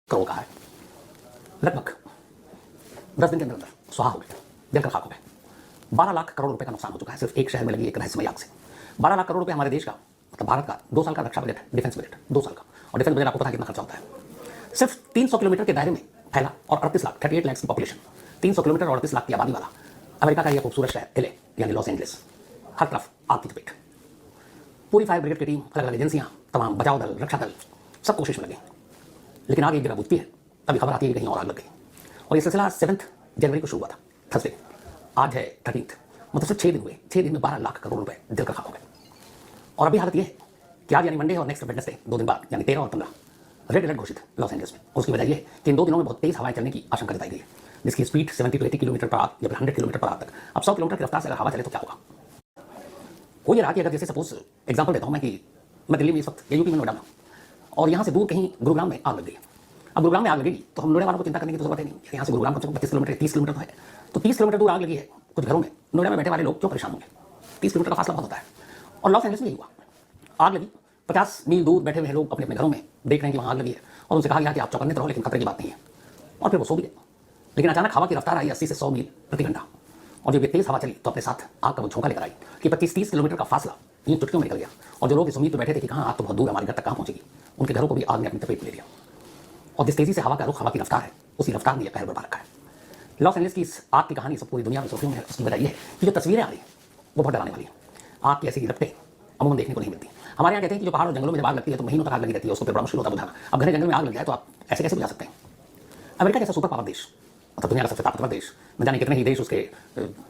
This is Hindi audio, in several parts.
करोड़ का है। लगभग 10 दिन के अंदर अंदर स्वाहा हो गया, जलकर खाक हो गए। 12 लाख करोड़ रुपए का नुकसान हो चुका है सिर्फ एक शहर में लगी एक रहस्यमय आग से। 12 लाख करोड़ रुपए हमारे देश का, मतलब भारत का 2 साल का रक्षा बजट, डिफेंस बजट 2 साल का। और डिफेंस बजट आपको पता है कितना खर्चा होता है। सिर्फ 300 किलोमीटर के दायरे में फैला और 38 लाख 38 लाख की पॉपुलेशन, 300 किलोमीटर और 38 लाख की आबादी वाला अमेरिका का यह खूबसूरत शहर एलए यानी लॉस एंजलिस, हर तरफ आग की चपेट। पूरी फायर ब्रिगेड की टीम, अलग अलग एजेंसियां, तमाम बचाव दल, रक्षा दल सब कोशिश में लगे, लेकिन आग एक जगह बुझती है, तभी खबर आती है कि कहीं और आग लग गई। और ये सिलसिला 7 जनवरी को शुरू हुआ था, थर्सडे। आज है 13, मतलब सिर्फ 6 दिन हुए। 6 दिन में 12 लाख करोड़ रुपए जलकर खाक हो गए। और अभी हालत यह है कि आज यानी मंडे और नेक्स्ट वेडनेसडे 2 दिन बाद यानी 13 और 15 रेड अलर्ट घोषित है लॉस एंजलिस में। उसकी वजह यह है कि इन 2 दिनों में बहुत तेज हवाएं चलने की आशंका जताई गई है, जिसकी speed 70 to 80 kilometre per hour या 100 किलोमीटर पर आवर तक। अब 100 किलोमीटर की रफ्तार से अगर हवा चले तो क्या होगा? हो ये रहा कि अगर जैसे सपोज एग्जाम्पल देता हूँ मैं कि मैं दिल्ली में इस वक्त या यूपी में नोएडा में, और यहाँ से दूर कहीं गुरुग्राम में आग लग गई। अब गुरुग्राम में आग लगेगी तो हम नोएडा वालों को चिंता करने की तो जरूरत है नहीं। यहाँ से गुरुग्राम कम से कम 25 किलोमीटर 30 किलोमीटर तो है, तो 30 किलोमीटर दूर आग लगी है कुछ घरों में, नोएडा में बैठे वाले लोग क्यों परेशान होंगे? 30 किलोमीटर का फासला बहुत होता है। और लॉस एंजलिस में यही हुआ, आग लगी, 50 मील दूर बैठे हुए लोग अपने अपने घरों में देख रहे हैं कि वहाँ आग लगी है, और उनसे कहा गया कि आप चौकन्ने रहो, लेकिन खतरे की बात नहीं है। और फिर वो सो भी गए। लेकिन अचानक हवा की रफ्तार आई 80 से 100 मील प्रति घंटा, और जब ये तेज हवा चली तो अपने साथ आग का वो झोंका लेकर आई कि 25-30 किलोमीटर का फासला ये चुटकियों में निकल गया। और जो लोग इस उम्मीद पर बैठे थे कि कहाँ आग तो बहुत दूर है, हमारे घर तक कहाँ पहुंचेगी, उनके घरों को भी आग ने अपनी चपेट में ले लिया। और जिस तेजी से हवा का रुख, हवा की रफ्तार है, उसी रफ्तार ने यह कहर बरपा रखा है। लॉस एंजलिस की इस आग की कहानी सब पूरी दुनिया में सुर्खियों में है। उसकी वजह यह है कि जो तस्वीरें आ रही हैं वो बहुत डराने वाली है। आग की ऐसी लपटें अमूमन देखने को नहीं मिलती। हमारे यहाँ कहते हैं कि जो पहाड़ और जंगलों में जब आग लगती है तो महीनों तक आग लगी रहती है, उसको फिर बड़ा मुश्किल होता है बुझाना। अब घने जंगल में आग लग जाए तो आप ऐसे कैसे बुझा सकते हैं? अमेरिका जैसा सुपर पावर देश, मतलब दुनिया का सबसे ताकतवर देश, न जाने कितने ही देश उसके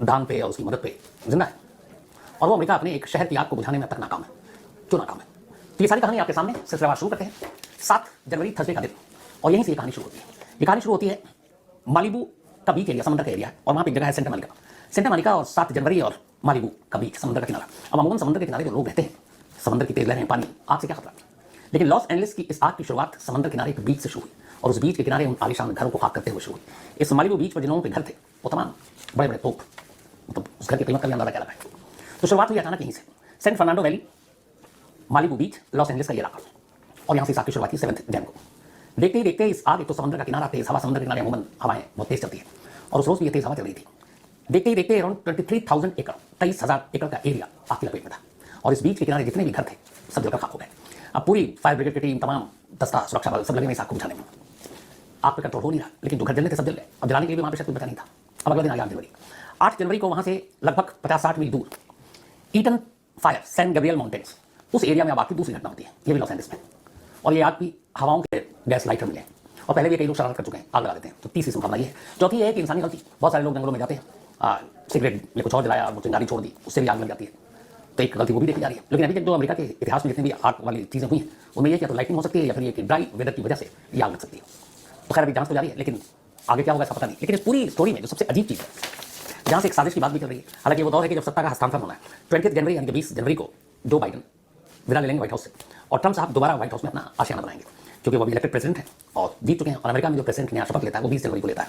दान पे और उसकी मदद पे जिंदा है, और वो अमेरिका अपने एक शहर की आग को बुझाने में अब तक नाकाम है। क्यों नाकाम है? तो ये सारी कहानी आपके सामने सिलसिलेवार शुरू करते हैं। 7 जनवरी थर्सडे का दिन, और यहीं से ये कहानी शुरू होती है। ये कहानी शुरू होती है मालिबू का बीच एरिया, समंदर का एरिया है, और वहाँ पे एक जगह है सेंटा मोनिका। सेंटा मोनिका और 7 जनवरी और मालिबू का बीच, समंदर का किनारा। अब अमूमन समंदर के किनारे जो लोग रहते हैं, समंदर की तेज लहरें, पानी, आग से क्या खतरा? लेकिन लॉस एंजलिस की इस आग की शुरुआत समंदर किनारे के बीच से शुरू हुई, और उस बीच के किनारे उन आलीशान घरों को खाक करते हुए शुरू हुई। इस मालिबू बीच पर जिन लोगों के घर थे वो तमाम बड़े बड़े तोप, मतलब उस घर की कीमत का भी अंदाजा क्या लगा है। तो शुरुआत हुई अचानक यहीं से, सेंट फर्नांडो वैली, मालिबू बीच, लॉस एंजलिस का ये इलाका, और यहाँ से इस आग की शुरुआत की 7 जनवरी को। देखते ही देखते इस आग, एक तो समंदर का किनारा, तेज हवा, समंदर के किनारे अमूमन हवाएं बहुत तेज चलती है, और उस रोज भी ये तेज हवा चल रही थी। देखते ही देखते अराउंड 23,000 एकड़, 23,000 एकड़ का एरिया आग की लपेट में था, और इस बीच के किनारे जितने भी घर थे सब जलकर खाक हो गए। अब पूरी फायर ब्रिगेड की टीम, तमाम दस्ता, सुरक्षा बल सब लगे इस आग को बुझाने में। आग पे कंट्रोल हो नहीं रहा, लेकिन जो घर जलने थे सब जल गए। अब जलाने के लिए भी वहाँ पे शायद कुछ बचा नहीं था। अब अगला दिन आ गया 8 जनवरी को वहाँ से लगभग 50-60 मील दूर Eaton fire, San Gabriel Mountains, उस एरिया में अब आग की दूसरी घटना होती है, ये भी लॉस एंजलिस में। और ये आग की हवाओं के गैस लाइटर मिले, और पहले भी कई लोग शरारत कर चुके हैं, आग लगा देते हैं। तो तीसरी संभावना ये है। चौथी है कि इंसानी गलती, बहुत सारे लोग जंगलों में जाते हैं, सिगरेट या कुछ और जलाया, वो चिंगारी छोड़ दी, उससे भी आग लग जाती है। तो एक गलती वो भी देखी जा रही है। लेकिन अभी तक जो अमेरिका के इतिहास में जितनी भी आग वाली चीज़ें हुई हैं, उनमें यह क्या तो लाइटिंग हो सकती है, या फिर ये कि ड्राई वेदर की वजह से ये आग लग सकती है। तो खैर अभी जांच तो जारी है, लेकिन आगे क्या होगा इसका पता नहीं। लेकिन इस पूरी स्टोरी में जो सबसे अजीब चीज़ है, जहाँ से एक साजिश की बात भी चल रही है, हालांकि वो दौर है कि जब सत्ता का हस्तांतरण होना है। 20 जनवरी यानी कि 20 जनवरी को जो बाइडन विदा ले लेंगे व्हाइट हाउस से, और ट्रम्प साहब दोबारा व्हाइट हाउस में अपना आशियाना बनाएंगे, क्योंकि वो अभी इलेक्टेड प्रेसिडेंट है और जीत चुके हैं। और अमेरिका में जो प्रेसिडेंट नया शपथ लेता है वो 20 जनवरी को लेता है।